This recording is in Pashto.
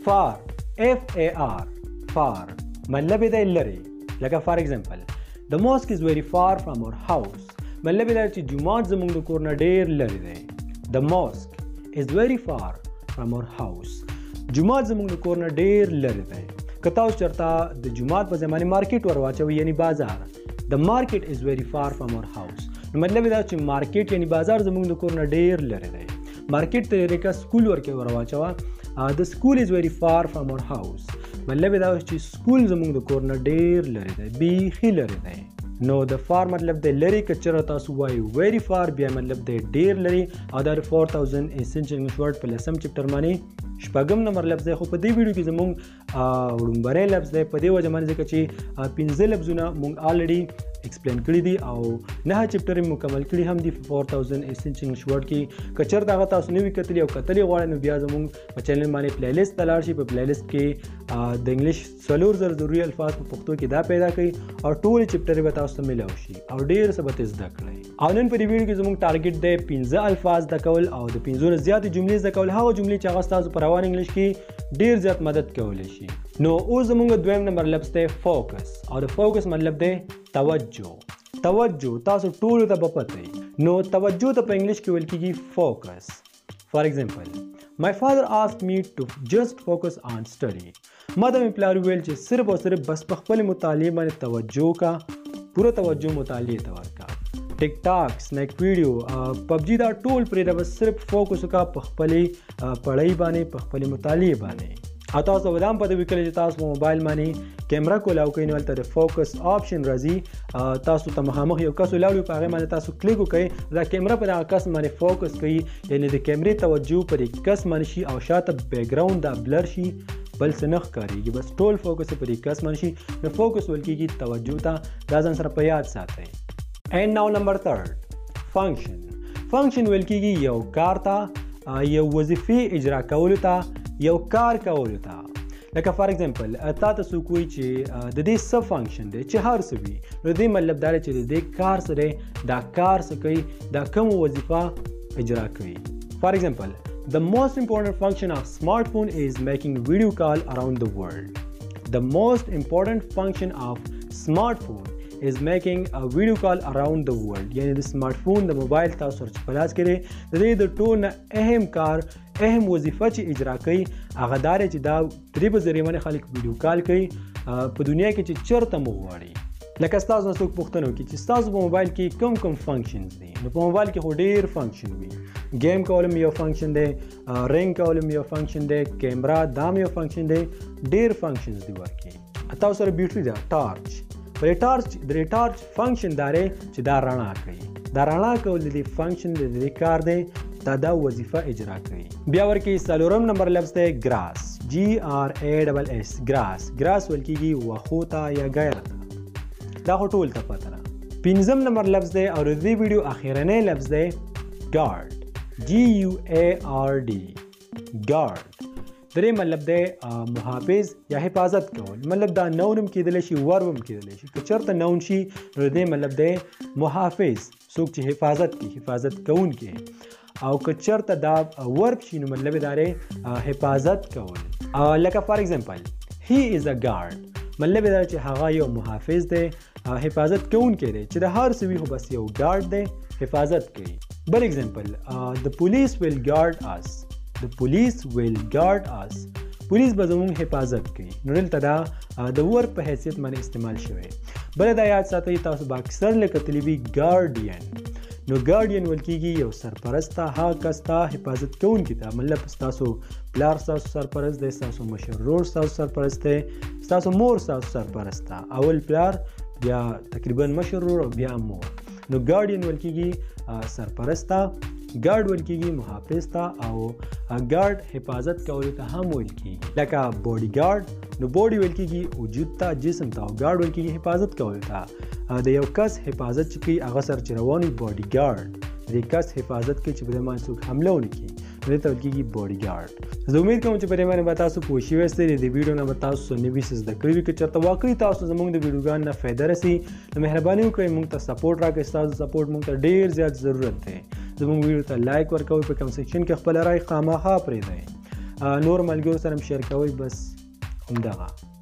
far FAR far مطلب دی لري لکه فار ایگزامپل the mosque is very far from our house مطلب دا چې جمعات زموږ د کور نه ډیر لري دی the mosque is very far from our house جمعات زموږ د کور نه ډیر لري دی که تاسو چرته د جمعات په ځای مارکیټ ور واچوي یعنی بازار the market is very far from our house نو مطلب دا چې مارکیټ یعنی بازار زموږ د کور نه ډیر لري دی مارکیټ ته ریکا سکول ورکه ور واچوا the school is very far from our house مطلب دا چې سکول زموږ د کور نه ډیر لري دی بیخي لري دی نو د فار مطلب د لري کچره تاسو وایي very far بیا مطلب د ډیر لري او دا 4000 essential English word په لسم چپټر باندې شپږم نمبر لفظ دی خو په دې ویډیو کې زموږ وړومبری لفظ دی په دې وجه باندې ځکه چې 15 لفظونه موږ الریډي ایکسپلین کړی دي او نه چپټر مکمل کړي هم دي 4000 essential English word کې کچر دا تاسو نو وکتلی او کتلی غواړئ نو بیا زموږ په چینل باندې پلی لیست تلار شي په پلی لیست کې د انګلیش څلور زر ضروري الفاظ په پښتو کې دا پیدا کړئ او ټول چپټر به تاسو ته ملاو شي او ډیر څه به زده کړئ او نن په دې ویډیو کې زموږ ټارګټ دی 15 الفاظ د کول او د 15 نه زیات جملې زده کول هغه جملې چې هغه تاسو په روان انګلیش کې ډیر زیات مدد کولی شي نو اوس زموږ دویم نمبر لفظ دی فوکس او د فوکس مطلب دی توجه تاسو ټول ته به پته نو توجه ته په انګلیش کې ویل کېږي فوکس فار ایگزامپل my father asked me to just focus on study ما ته مې پلار ویل چې صرف او صرف بس په خپل مطالعې باندې توجه کا پوره توجه مطالعې ته ورکا ټیک ټاک سنیک ویډیو پبجي دا ټول پرې دا بس صرف فوکس وکا په خپلې پړھائی باندې په خپلې مطالعې باندې او تاسو ودام په دې وکړئ چې تاسو په موبایل باندې کیمرا کولاو کوئ نو هلته د فوکس آپشن راځي تاسو ته مخامخ یو کس ولاړ وي په هغې باندې تاسو کلیک وکړئ دا کیمرا په دغه کس باندې فوکس کوي یعنې د کیمرې توجه په دې کس باندې شي او شاته بیک ګراوند دا بلر شي بل څه نه ښکارېږي بس ټول فوکس په دې کس باندې شي نو فوکس ویل کېږي توجه ته دا ځان سره په یاد ساتئ اینڈ ناو نمبر 3 فنکشن ویل کېږي یو کار ته یو وظیفې اجرا کولو ته یو کار کولو ته لکه فار ایگزامپل تا ته څوک وایي چې د دې څه فنکشن دی چې هر څه وي نو دې مطلب دا دی چې د دې کار څه دی دا کار څه کوي دا کوم وظیفه اجرا کوي فار ایگزامپل the most important function of smartphone is making video call around the world the most important function of smartphone is making a video call around the world یعنی د سمارټ فون د موبایل تاسو سره په لاس کې دی د دې د ټول نه اهم کار اهم وظیفه چې اجرا کوي هغه دا دی چې دا درې په ذریعه باندې خلک ویډیو کال کوي په دنیا کې چې چېرته مو غواړي لکه ستاسو نه څوک پوښتنه وکړي چې ستاسو په موبایل کې کوم فنکشنز دي نو په موبایل کې خو ډېر فنکشن وي گیم کول یو فنکشن دی رینګ کول یو فنکشن دی کیمرا دا یو فنکشن دی ډېر فنکشنز دي ورکې تاسو سره بیټري ده ټارچ د ټارچ فنکشن دا دی چې دا رڼا کوي دا رڼا کول د دې فنکشن د دې کار دی دا وظیفه اجرا کوي بیا ورکې څلورم نمبر لفظ دی ګراس GRASS ګراس ویل کېږي واښو ته یا ګایره ته دا خو ټول ته پته ده پنځم نمبر لفظ دی او د دې ویډیو اخرنی لفظ دی ګارډ GUARD ګارډ درې مطلب دی محافظ یا حفاظت کول مطلب دا نون هم کېدلی شي ورب هم کېدلی شي که چېرته نون شي نو د دې مطلب دی محافظ څوک چې حفاظت کوي حفاظت کوونکی او که چېرته دا ورب شي نو مطلب دا دی حفاظت کول لکه فار ایگزامپل هی از ا ګارډ مطلب دا چې هغه یو محافظ دی حفاظت کوونکی دی چې د هر څه وي خو بس یو ګارډ دی حفاظت کوي بل ایگزامپل د پولیس ویل ګارډ اس The police will guard us. پولیس به زموږ حفاظت کوي نو دلته دا د ور په حیثیت باندې استعمال شوی بله دا یاد ساتئ تاسو به اکثر لیکتلی وي ګارډین نو ګارډین ویل کېږي یو سرپرست ته هغه کس ته حفاظت کوونکي ته مطلب ستاسو پلار ستاسو سرپرست دی ستاسو مشر ورور ستاسو سرپرست دی ستاسو مور ستاسو سرپرست ته اول پلار بیا تقریبا مشر ورور او بیا مور نو ګارډین ویل کېږي سرپرست ته ګارډ ویل کېږي محافظ ته او ګارډ حفاظت کولو ته هم ویل کېږي لکه باډي ګارډ نو باډي ویل کېږي وجود ته جسم ته او ګارډ ویل کېږي حفاظت کولو ته د یو کس حفاظت چې کوي هغه سره چې روان وي باډي ګارډ د دې کس حفاظت کوي چې په دې باندې څوک حمله ونه کړي نو دې ته ویل کېږي باډي ګارډ زه امید کوم چې په دې باندې به تاسو پوه شوي یاستئ د دې ویډیو نه به تاسو نوي څه زده کړي وي که چېرته واقعي تاسو زموږ د ویډیوګانو نه فایده رسي نو مهرباني وکړئ موږ ته سپورټ راکړئ ستاسو سپورټ موږ ته ډېر زیات ضرورت دی زموږ ویډیو ته لایک ورکوئ په کم سیکشن کې خپله رای خامخا پرېږدئ نور ملګرو سره هم شیر کوئ. بس همدغه